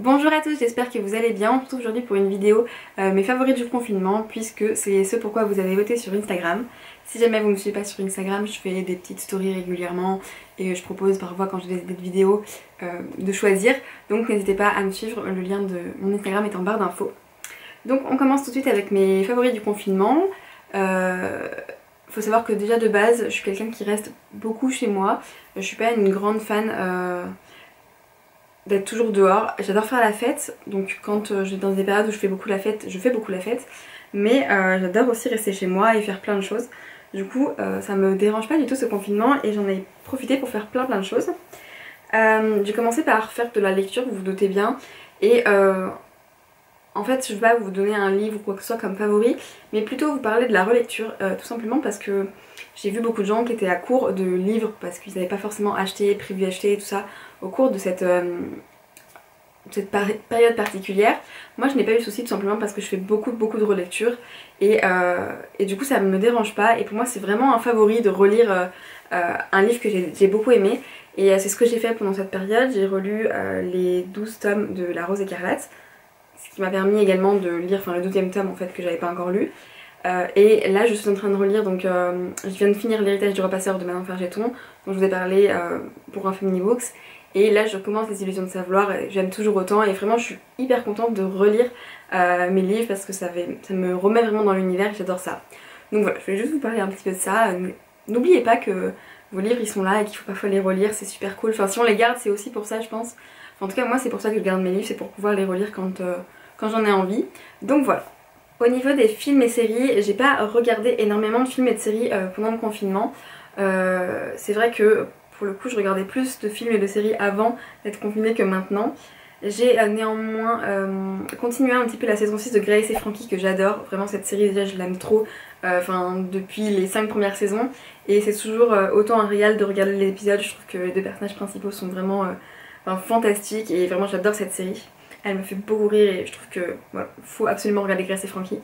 Bonjour à tous, j'espère que vous allez bien. On se retrouve aujourd'hui pour une vidéo mes favoris du confinement, puisque c'est ce pourquoi vous avez voté sur Instagram. Si jamais vous ne me suivez pas sur Instagram, je fais des petites stories régulièrement et je propose parfois quand j'ai des vidéos de choisir. Donc n'hésitez pas à me suivre, le lien de mon Instagram est en barre d'infos. Donc on commence tout de suite avec mes favoris du confinement. Faut savoir que déjà de base, je suis quelqu'un qui reste beaucoup chez moi. Je suis pas une grande fan d'être toujours dehors. J'adore faire la fête, donc quand j'ai dans des périodes où je fais beaucoup la fête, je fais beaucoup la fête. Mais j'adore aussi rester chez moi et faire plein de choses. Du coup, ça me dérange pas du tout ce confinement et j'en ai profité pour faire plein de choses. J'ai commencé par faire de la lecture, vous vous doutez bien. Et en fait, je vais pas vous donner un livre ou quoi que ce soit comme favori, mais plutôt vous parler de la relecture, tout simplement parce que j'ai vu beaucoup de gens qui étaient à court de livres parce qu'ils n'avaient pas forcément acheté, prévu acheter tout ça au cours de cette période particulière. Moi je n'ai pas eu de soucis tout simplement parce que je fais beaucoup de relecture et du coup ça me dérange pas et pour moi c'est vraiment un favori de relire un livre que j'ai beaucoup aimé et c'est ce que j'ai fait pendant cette période. J'ai relu les 12 tomes de La Rose écarlate, ce qui m'a permis également de lire le 12e tome en fait que j'avais pas encore lu. Et là je suis en train de relire, donc je viens de finir L'héritage du repasseur de Manon Fargeton dont je vous ai parlé pour un Family Books. Et là je commence Les illusions de savoir, j'aime toujours autant et vraiment je suis hyper contente de relire mes livres parce que ça me remet vraiment dans l'univers et j'adore ça. Donc voilà, je vais juste vous parler un petit peu de ça. N'oubliez pas que vos livres ils sont là et qu'il faut parfois les relire, c'est super cool. Enfin si on les garde c'est aussi pour ça je pense. Enfin, en tout cas moi c'est pour ça que je garde mes livres, c'est pour pouvoir les relire quand j'en ai envie. Donc voilà. Au niveau des films et séries, j'ai pas regardé énormément de films et de séries pendant le confinement. C'est vrai que pour le coup je regardais plus de films et de séries avant d'être confinée que maintenant. J'ai néanmoins continué un petit peu la saison 6 de Grace et Frankie que j'adore. Vraiment cette série déjà je l'aime trop depuis les 5 premières saisons. Et c'est toujours autant un régal de regarder les épisodes. Je trouve que les deux personnages principaux sont vraiment fantastiques et vraiment j'adore cette série. Elle me fait beaucoup rire et je trouve que voilà, faut absolument regarder Grace et Frankie.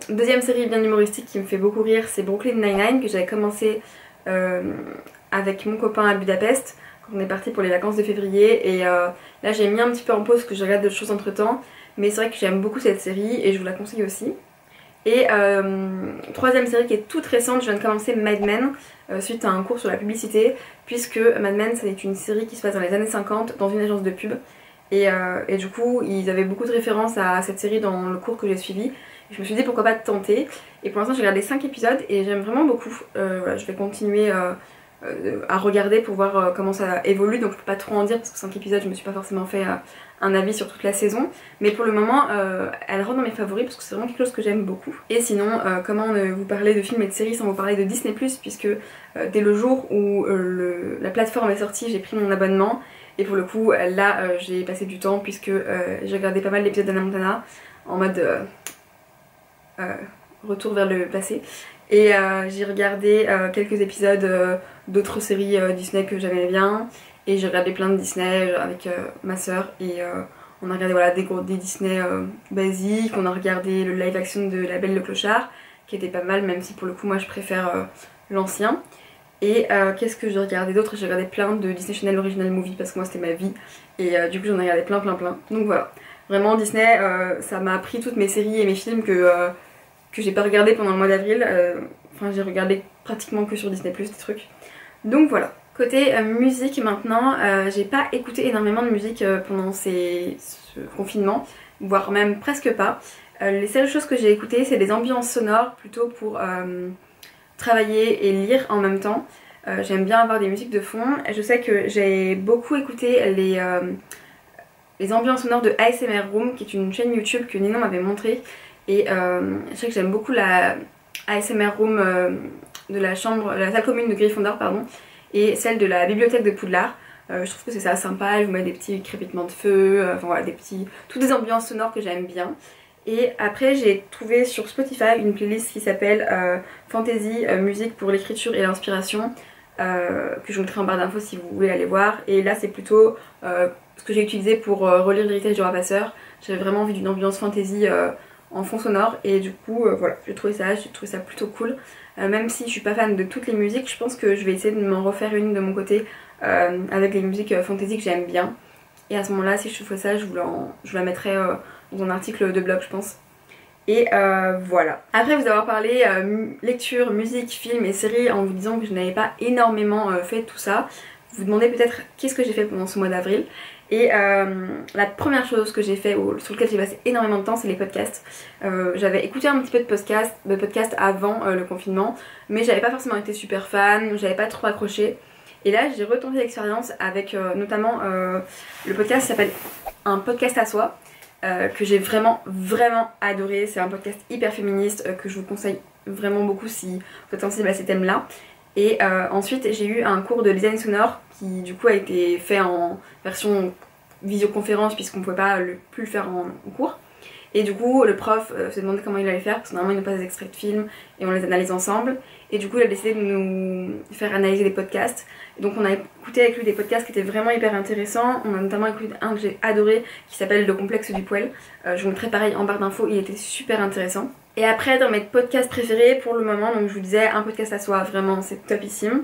Deuxième série bien humoristique qui me fait beaucoup rire, c'est Brooklyn Nine-Nine que j'avais commencé avec mon copain à Budapest quand on est parti pour les vacances de février et là j'ai mis un petit peu en pause parce que je regarde d'autres choses entre temps, mais c'est vrai que j'aime beaucoup cette série et je vous la conseille aussi. Et troisième série qui est toute récente, je viens de commencer Mad Men suite à un cours sur la publicité, puisque Mad Men c'est une série qui se passe dans les années 50 dans une agence de pub. Et du coup ils avaient beaucoup de références à cette série dans le cours que j'ai suivi. Et je me suis dit pourquoi pas tenter. Et pour l'instant j'ai regardé 5 épisodes et j'aime vraiment beaucoup. Voilà, je vais continuer à regarder pour voir comment ça évolue. Donc je peux pas trop en dire parce que 5 épisodes je me suis pas forcément fait un avis sur toute la saison. Mais pour le moment elle rentre dans mes favoris parce que c'est vraiment quelque chose que j'aime beaucoup. Et sinon comment vous parler de films et de séries sans vous parler de Disney+, puisque dès le jour où la plateforme est sortie j'ai pris mon abonnement. Et pour le coup là j'ai passé du temps puisque j'ai regardé pas mal d'épisodes d'Hannah Montana en mode retour vers le passé. Et j'ai regardé quelques épisodes d'autres séries Disney que j'aimais bien. Et j'ai regardé plein de Disney avec ma soeur et on a regardé voilà, des Disney basiques. On a regardé le live action de La Belle et le Clochard qui était pas mal, même si pour le coup moi je préfère l'ancien. Et qu'est-ce que j'ai regardé d'autre? J'ai regardé plein de Disney Channel Original Movie parce que moi c'était ma vie. Et du coup j'en ai regardé plein. Donc voilà. Vraiment Disney ça m'a appris toutes mes séries et mes films que j'ai pas regardé pendant le mois d'avril. Enfin j'ai regardé pratiquement que sur Disney+, des trucs. Donc voilà. Côté musique maintenant, j'ai pas écouté énormément de musique pendant ce confinement. Voire même presque pas. Les seules choses que j'ai écoutées c'est des ambiances sonores plutôt pour travailler et lire en même temps. J'aime bien avoir des musiques de fond. Je sais que j'ai beaucoup écouté les ambiances sonores de ASMR Room, qui est une chaîne YouTube que Ninon m'avait montré. Et je sais que j'aime beaucoup la ASMR Room de la salle commune de Gryffondor, pardon, et celle de la bibliothèque de Poudlard. Je trouve que c'est ça sympa, elle vous met des petits crépitements de feu, enfin voilà, toutes des ambiances sonores que j'aime bien. Et après j'ai trouvé sur Spotify une playlist qui s'appelle Fantasy, musique pour l'écriture et l'inspiration, que je vous mettrai en barre d'infos si vous voulez aller voir. Et là c'est plutôt ce que j'ai utilisé pour relire L'héritage du repasseur. J'avais vraiment envie d'une ambiance fantasy en fond sonore et du coup voilà, j'ai trouvé ça plutôt cool. Même si je suis pas fan de toutes les musiques, je pense que je vais essayer de m'en refaire une de mon côté avec les musiques fantasy que j'aime bien. Et à ce moment là si je fais ça je vous la mettrai dans un article de blog je pense. Et voilà. Après vous avoir parlé lecture, musique, film et séries en vous disant que je n'avais pas énormément fait tout ça, vous vous demandez peut-être qu'est-ce que j'ai fait pendant ce mois d'avril. Et la première chose que j'ai fait, ou sur lequel j'ai passé énormément de temps, c'est les podcasts. J'avais écouté un petit peu de podcasts avant le confinement, mais j'avais pas forcément été super fan, j'avais pas trop accroché. Et là j'ai retenté l'expérience avec notamment le podcast qui s'appelle Un podcast à soi, que j'ai vraiment adoré. C'est un podcast hyper féministe que je vous conseille vraiment beaucoup si vous êtes sensible à ces thèmes là. Et ensuite j'ai eu un cours de design sonore qui du coup a été fait en version visioconférence puisqu'on ne pouvait pas plus le faire en cours. Et du coup le prof s'est demandé comment il allait faire parce que normalement il nous passe des extraits de films et on les analyse ensemble. Et du coup il a décidé de nous faire analyser des podcasts. Et donc on a écouté avec lui des podcasts qui étaient vraiment hyper intéressants. On a notamment écouté un que j'ai adoré qui s'appelle Le complexe du poil. Je vous mettrai pareil en barre d'infos, il était super intéressant. Et après dans mes podcasts préférés pour le moment, donc je vous disais un podcast à soi, vraiment c'est topissime.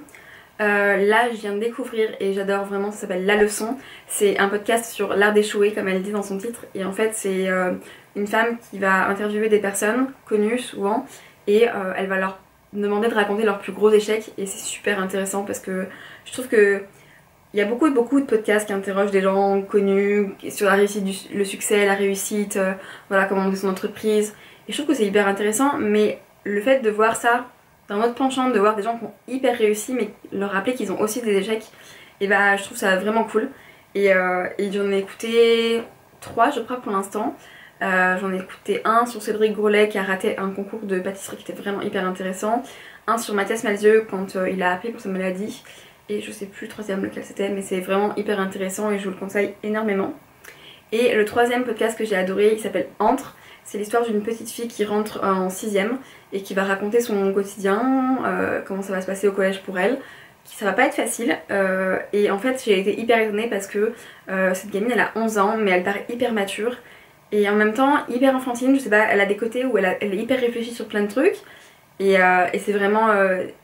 Là je viens de découvrir et j'adore vraiment, ça s'appelle La Leçon. C'est un podcast sur l'art d'échouer comme elle dit dans son titre. Et en fait c'est une femme qui va interviewer des personnes connues souvent et elle va leur demander de raconter leurs plus gros échecs. Et c'est super intéressant parce que je trouve que il y a beaucoup de podcasts qui interrogent des gens connus sur la réussite, le succès, la réussite, voilà comment monter son entreprise. Et je trouve que c'est hyper intéressant, mais le fait de voir ça d'un autre penchant, de voir des gens qui ont hyper réussi mais leur rappeler qu'ils ont aussi des échecs, et bah je trouve ça vraiment cool. Et j'en ai écouté 3 je crois pour l'instant. J'en ai écouté un sur Cédric Grolet qui a raté un concours de pâtisserie qui était vraiment hyper intéressant. Un sur Mathias Malzieu quand il a appelé pour sa maladie. Et je sais plus le troisième lequel c'était, mais c'est vraiment hyper intéressant et je vous le conseille énormément. Et le troisième podcast que j'ai adoré, il s'appelle Entre. C'est l'histoire d'une petite fille qui rentre en 6ème et qui va raconter son quotidien, comment ça va se passer au collège pour elle. Ça va pas être facile et en fait j'ai été hyper étonnée parce que cette gamine elle a 11 ans mais elle paraît hyper mature et en même temps hyper enfantine, je sais pas, elle a des côtés où elle est hyper réfléchie sur plein de trucs et c'est vraiment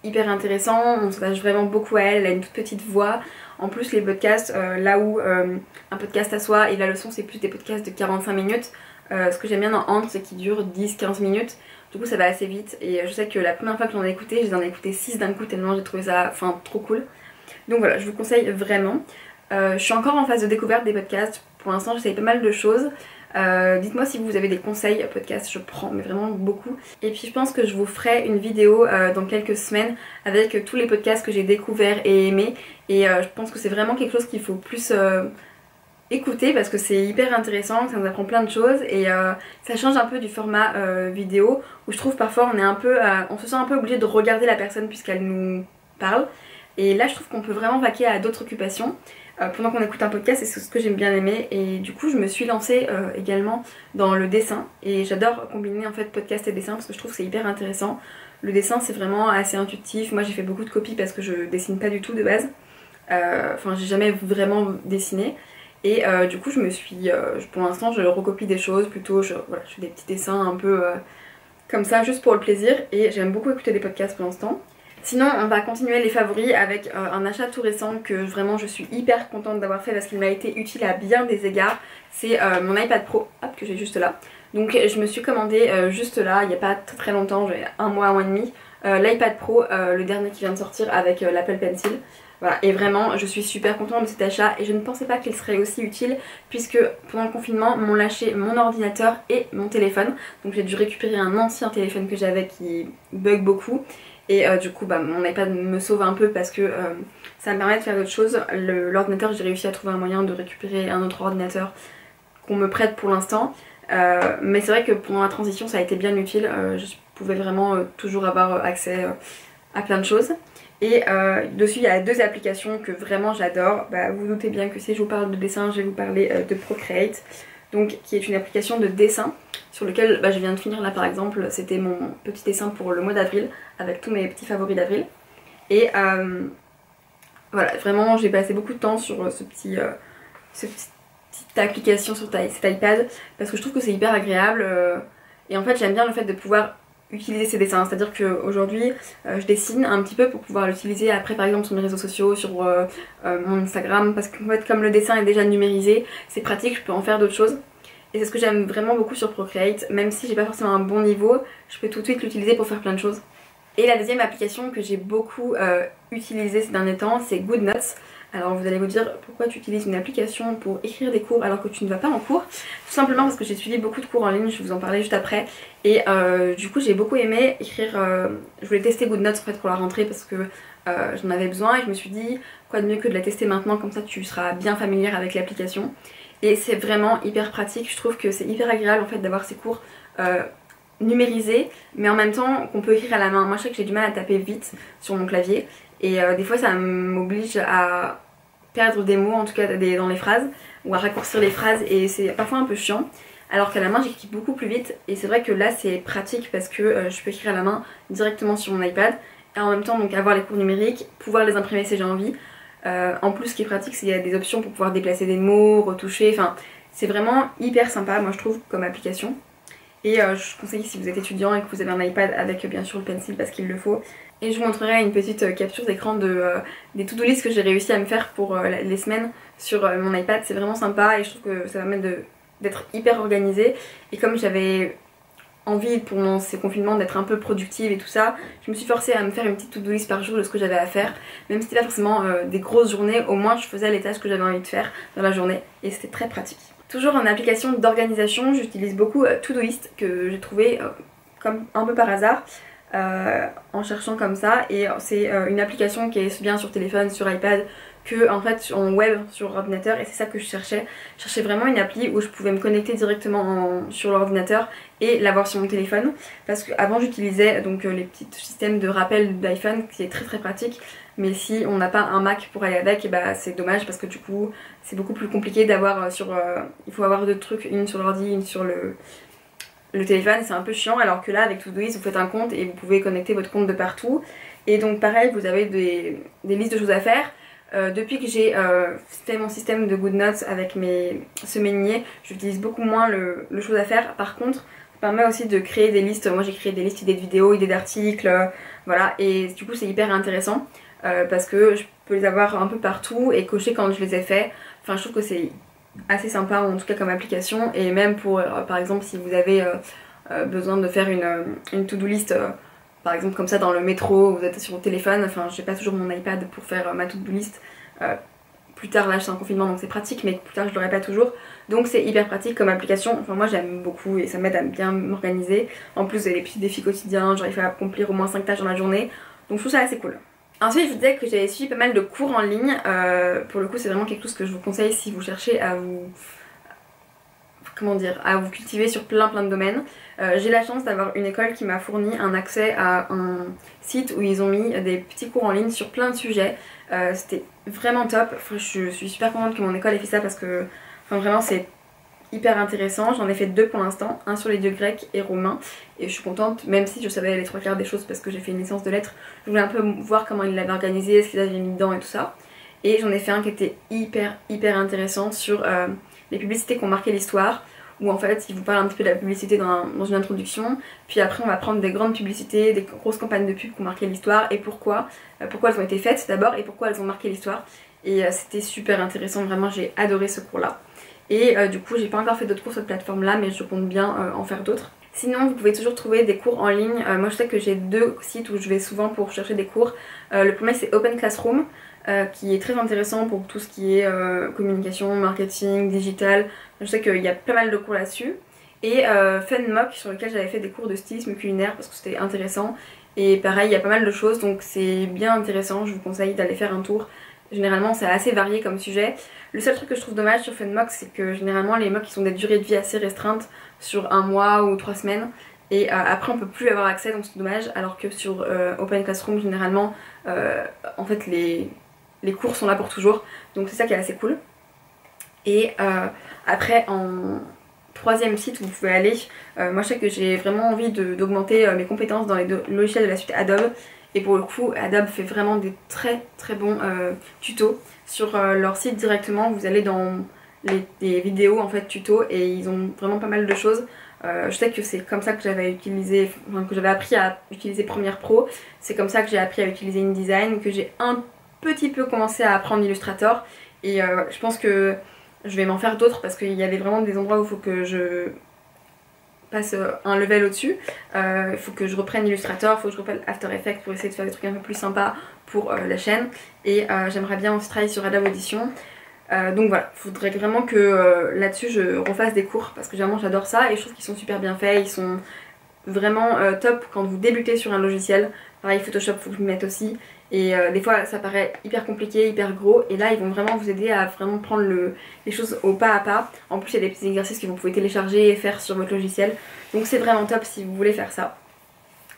hyper intéressant, on s'attache vraiment beaucoup à elle, elle a une toute petite voix. En plus les podcasts, là où un podcast à soi et La Leçon c'est plus des podcasts de 45 minutes, ce que j'aime bien dans Ant c'est qu'il dure 10-15 minutes. Du coup ça va assez vite et je sais que la première fois que j'en ai écouté, j'en ai écouté 6 d'un coup tellement j'ai trouvé ça trop cool. Donc voilà, je vous conseille vraiment. Je suis encore en phase de découverte des podcasts, pour l'instant j'essaye pas mal de choses. Dites-moi si vous avez des conseils podcast, je prends mais vraiment beaucoup. Et puis je pense que je vous ferai une vidéo dans quelques semaines avec tous les podcasts que j'ai découverts et aimés. Et je pense que c'est vraiment quelque chose qu'il faut plus écouter parce que c'est hyper intéressant, ça nous apprend plein de choses et ça change un peu du format vidéo où je trouve parfois on se sent un peu obligé de regarder la personne puisqu'elle nous parle. Et là je trouve qu'on peut vraiment vaquer à d'autres occupations pendant qu'on écoute un podcast et c'est ce que j'aime bien aimer. Et du coup je me suis lancée également dans le dessin et j'adore combiner en fait podcast et dessin parce que je trouve que c'est hyper intéressant. Le dessin c'est vraiment assez intuitif, moi j'ai fait beaucoup de copies parce que je dessine pas du tout de base, enfin j'ai jamais vraiment dessiné. Et du coup je me suis, pour l'instant je recopie des choses plutôt, voilà, je fais des petits dessins un peu comme ça juste pour le plaisir et j'aime beaucoup écouter des podcasts pour l'instant. Sinon on va continuer les favoris avec un achat tout récent que vraiment je suis hyper contente d'avoir fait parce qu'il m'a été utile à bien des égards. C'est mon iPad Pro, hop, que j'ai juste là. Donc je me suis commandé juste là, il n'y a pas très longtemps, j'ai un mois et demi, l'iPad Pro, le dernier qui vient de sortir avec l'Apple Pencil. Voilà, et vraiment je suis super contente de cet achat et je ne pensais pas qu'il serait aussi utile puisque pendant le confinement m'ont lâché mon ordinateur et mon téléphone. Donc j'ai dû récupérer un ancien téléphone que j'avais qui bug beaucoup et du coup mon iPad me sauve un peu parce que ça me permet de faire d'autres choses. L'ordinateur, j'ai réussi à trouver un moyen de récupérer un autre ordinateur qu'on me prête pour l'instant, mais c'est vrai que pendant la transition ça a été bien utile, je pouvais vraiment toujours avoir accès à plein de choses. Et dessus il y a 2 applications que vraiment j'adore. Vous vous doutez bien que si je vous parle de dessin, je vais vous parler de Procreate, donc qui est une application de dessin sur lequel je viens de finir là par exemple, c'était mon petit dessin pour le mois d'avril avec tous mes petits favoris d'avril. Et voilà, vraiment j'ai passé beaucoup de temps sur cette petite application sur cet iPad parce que je trouve que c'est hyper agréable et en fait j'aime bien le fait de pouvoir utiliser ces dessins, c'est à dire qu'aujourd'hui je dessine un petit peu pour pouvoir l'utiliser après par exemple sur mes réseaux sociaux, sur mon Instagram, parce qu'en fait comme le dessin est déjà numérisé, c'est pratique, je peux en faire d'autres choses. Et c'est ce que j'aime vraiment beaucoup sur Procreate, même si j'ai pas forcément un bon niveau, je peux tout de suite l'utiliser pour faire plein de choses. Et la deuxième application que j'ai beaucoup utilisée ces derniers temps, c'est GoodNotes. Alors vous allez vous dire pourquoi tu utilises une application pour écrire des cours alors que tu ne vas pas en cours. Tout simplement parce que j'ai suivi beaucoup de cours en ligne, je vais vous en parler juste après. Et du coup j'ai beaucoup aimé écrire, je voulais tester GoodNotes en fait pour la rentrée parce que j'en avais besoin et je me suis dit quoi de mieux que de la tester maintenant, comme ça tu seras bien familière avec l'application. Et c'est vraiment hyper pratique, je trouve que c'est hyper agréable en fait d'avoir ces cours numérisés mais en même temps qu'on peut écrire à la main. Moi je sais que j'ai du mal à taper vite sur mon clavier et des fois ça m'oblige à perdre des mots en tout cas dans les phrases ou à raccourcir les phrases et c'est parfois un peu chiant, alors qu'à la main j'écris beaucoup plus vite et c'est vrai que là c'est pratique parce que je peux écrire à la main directement sur mon iPad et en même temps donc avoir les cours numériques, pouvoir les imprimer si j'ai envie. En plus ce qui est pratique c'est qu'il y a des options pour pouvoir déplacer des mots, retoucher, enfin c'est vraiment hyper sympa moi je trouve comme application. Et je conseille si vous êtes étudiant et que vous avez un iPad avec bien sûr le pencil parce qu'il le faut. Et je vous montrerai une petite capture d'écran des to-do list que j'ai réussi à me faire pour les semaines sur mon iPad. C'est vraiment sympa et je trouve que ça permet d'être hyper organisée. Et comme j'avais envie pendant ces confinements d'être un peu productive et tout ça, je me suis forcée à me faire une petite to-do list par jour de ce que j'avais à faire. Même si c'était pas forcément des grosses journées, au moins je faisais les tâches que j'avais envie de faire dans la journée et c'était très pratique. Toujours en application d'organisation, j'utilise beaucoup Todoist que j'ai trouvé comme un peu par hasard en cherchant comme ça, et c'est une application qui est bien sur téléphone, sur iPad que en fait en web sur ordinateur, et c'est ça que je cherchais. Je cherchais vraiment une appli où je pouvais me connecter directement sur l'ordinateur et l'avoir sur mon téléphone, parce qu'avant j'utilisais donc les petits systèmes de rappel d'iPhone qui est très pratique, mais si on n'a pas un Mac pour aller avec, et bah c'est dommage parce que du coup c'est beaucoup plus compliqué d'avoir il faut avoir deux trucs, une sur l'ordi, une sur le téléphone, c'est un peu chiant, alors que là avec Todoist vous faites un compte et vous pouvez connecter votre compte de partout. Et donc pareil, vous avez des listes de choses à faire. Depuis que j'ai fait mon système de GoodNotes avec mes semainiers, j'utilise beaucoup moins le choses à faire. Par contre, ça permet aussi de créer des listes. Moi j'ai créé des listes, idées de vidéos, idées d'articles, voilà, et du coup c'est hyper intéressant parce que je peux les avoir un peu partout et cocher quand je les ai faits. Enfin je trouve que c'est assez sympa en tout cas comme application, et même pour par exemple si vous avez besoin de faire une to-do list par exemple comme ça dans le métro, vous êtes sur votre téléphone, enfin j'ai pas toujours mon iPad pour faire ma to-do list, plus tard là je suis en confinement donc c'est pratique, mais plus tard je l'aurai pas toujours, donc c'est hyper pratique comme application. Enfin moi j'aime beaucoup et ça m'aide à bien m'organiser. En plus il y a des petits défis quotidiens, j'arrive à accomplir au moins 5 tâches dans la journée, donc je trouve ça assez cool. Ensuite je vous disais que j'avais suivi pas mal de cours en ligne, pour le coup c'est vraiment quelque chose que je vous conseille si vous cherchez à vous cultiver sur plein de domaines. J'ai la chance d'avoir une école qui m'a fourni un accès à un site où ils ont mis des petits cours en ligne sur plein de sujets. C'était vraiment top, je suis super contente que mon école ait fait ça parce que vraiment c'est hyper intéressant. J'en ai fait 2 pour l'instant, un sur les dieux grecs et romains, et je suis contente même si je savais les 3/4 des choses parce que j'ai fait une licence de lettres. Je voulais un peu voir comment ils l'avaient organisé, ce qu'ils avaient mis dedans et tout ça, et j'en ai fait un qui était hyper intéressant sur les publicités qui ont marqué l'histoire, où en fait ils vous parlent un petit peu de la publicité dans une introduction, puis après on va prendre des grandes publicités, des grosses campagnes de pub qui ont marqué l'histoire et pourquoi elles ont été faites d'abord et pourquoi elles ont marqué l'histoire, et c'était super intéressant, vraiment j'ai adoré ce cours là. Et du coup j'ai pas encore fait d'autres cours sur cette plateforme là, mais je compte bien en faire d'autres. Sinon vous pouvez toujours trouver des cours en ligne, moi je sais que j'ai 2 sites où je vais souvent pour chercher des cours. Le premier c'est Open Classroom, qui est très intéressant pour tout ce qui est communication, marketing, digital. Je sais qu'il y a pas mal de cours là-dessus. Et Funmock sur lequel j'avais fait des cours de stylisme culinaire parce que c'était intéressant. Et pareil il y a pas mal de choses donc c'est bien intéressant, je vous conseille d'aller faire un tour. Généralement c'est assez varié comme sujet. Le seul truc que je trouve dommage sur Funmock c'est que généralement les mocks ils ont des durées de vie assez restreintes sur 1 mois ou 3 semaines. Et après on peut plus avoir accès donc c'est dommage, alors que sur Open Classroom généralement en fait les cours sont là pour toujours, donc c'est ça qui est assez cool. Et après en 3e site où vous pouvez aller, moi je sais que j'ai vraiment envie d'augmenter mes compétences dans les logiciels de la suite Adobe, et pour le coup Adobe fait vraiment des très bons tutos sur leur site directement. Vous allez dans les vidéos en fait tutos et ils ont vraiment pas mal de choses. Je sais que c'est comme ça que j'avais utilisé, enfin, que j'avais appris à utiliser Premiere Pro. C'est comme ça que j'ai appris à utiliser InDesign, que j'ai un petit peu commencé à apprendre Illustrator. Et je pense que je vais m'en faire d'autres parce qu'il y avait vraiment des endroits où il faut que je passe un level au-dessus. Il faut que je reprenne Illustrator, il faut que je reprenne After Effects pour essayer de faire des trucs un peu plus sympas pour la chaîne. Et j'aimerais bien aussi travailler sur Adobe Audition. Donc voilà, il faudrait vraiment que là-dessus je refasse des cours parce que vraiment j'adore ça et je trouve qu'ils sont super bien faits, ils sont vraiment top quand vous débutez sur un logiciel. Pareil, Photoshop, faut que je m'y mette aussi. Et des fois ça paraît hyper compliqué, hyper gros, et là ils vont vraiment vous aider à vraiment prendre les choses au pas à pas. En plus il y a des petits exercices que vous pouvez télécharger et faire sur votre logiciel, donc c'est vraiment top si vous voulez faire ça.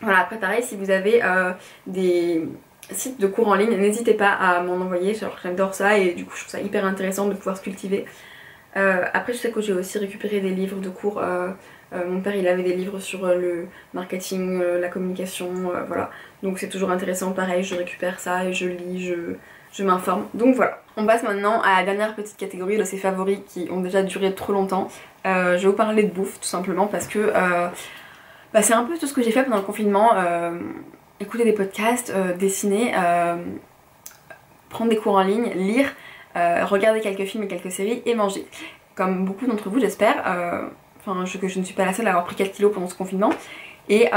Voilà, après pareil, si vous avez des sites de cours en ligne, n'hésitez pas à m'en envoyer, j'adore ça et du coup je trouve ça hyper intéressant de pouvoir se cultiver. Après je sais que j'ai aussi récupéré des livres de cours. Mon père il avait des livres sur le marketing, la communication, voilà. Donc c'est toujours intéressant, pareil, je récupère ça et je lis, je m'informe. Donc voilà. On passe maintenant à la dernière petite catégorie de ces favoris qui ont déjà duré trop longtemps. Je vais vous parler de bouffe tout simplement parce que c'est un peu tout ce que j'ai fait pendant le confinement. Écouter des podcasts, dessiner, prendre des cours en ligne, lire, regarder quelques films et quelques séries et manger. Comme beaucoup d'entre vous j'espère. Enfin, que je ne suis pas la seule à avoir pris 4 kilos pendant ce confinement. Et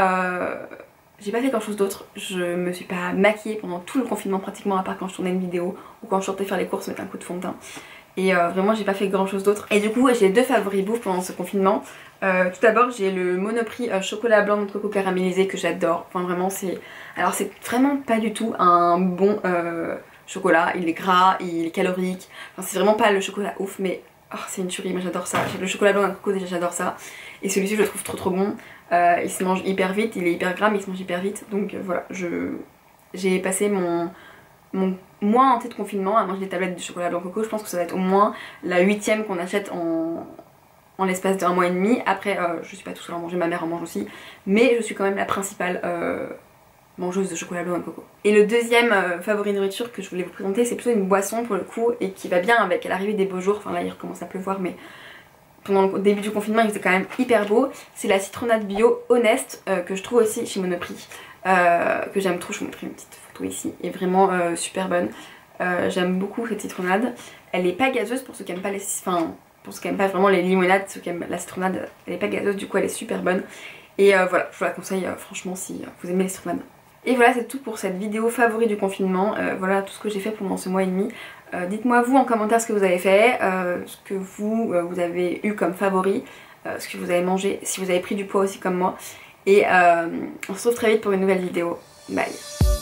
j'ai pas fait grand chose d'autre. Je me suis pas maquillée pendant tout le confinement pratiquement, à part quand je tournais une vidéo ou quand je sortais faire les courses mettre un coup de fond de teint. Et vraiment j'ai pas fait grand chose d'autre. Et du coup j'ai deux favoris bouffe pendant ce confinement. Tout d'abord j'ai le Monoprix chocolat blanc de coco caramélisé que j'adore. Enfin vraiment c'est... Alors c'est vraiment pas du tout un bon chocolat. Il est gras, il est calorique. Enfin c'est vraiment pas le chocolat ouf, mais... Oh, c'est une tuerie, moi j'adore ça. Le chocolat blanc de coco déjà j'adore ça. Et celui-ci je le trouve trop bon. Il se mange hyper vite, il est hyper gras mais il se mange hyper vite. Donc voilà, j'ai passé mon mois entier de confinement à manger des tablettes de chocolat blanc coco. Je pense que ça va être au moins la 8ème qu'on achète en l'espace d'un mois et demi. Après je suis pas tout seul à en manger, ma mère en mange aussi. Mais je suis quand même la principale mangeuse de chocolat blanc et coco. Et le deuxième favori nourriture que je voulais vous présenter, c'est plutôt une boisson pour le coup et qui va bien avec l'arrivée des beaux jours. Enfin là il recommence à pleuvoir mais pendant le début du confinement il faisait quand même hyper beau. C'est la citronnade bio Honest que je trouve aussi chez Monoprix, que j'aime trop. Je vous mettrai une petite photo ici, et vraiment super bonne. J'aime beaucoup cette citronnade. Elle est pas gazeuse pour ceux qui aiment pas les... Enfin, pour ceux qui aiment pas vraiment les limonades, ceux qui aiment la citronnade, elle est pas gazeuse, du coup elle est super bonne. Et voilà, je vous la conseille franchement si vous aimez les citronnades. Et voilà, c'est tout pour cette vidéo favori du confinement. Voilà tout ce que j'ai fait pendant ce mois et demi. Dites-moi vous en commentaire ce que vous avez fait, ce que vous avez eu comme favori, ce que vous avez mangé, si vous avez pris du poids aussi comme moi. Et on se retrouve très vite pour une nouvelle vidéo. Bye.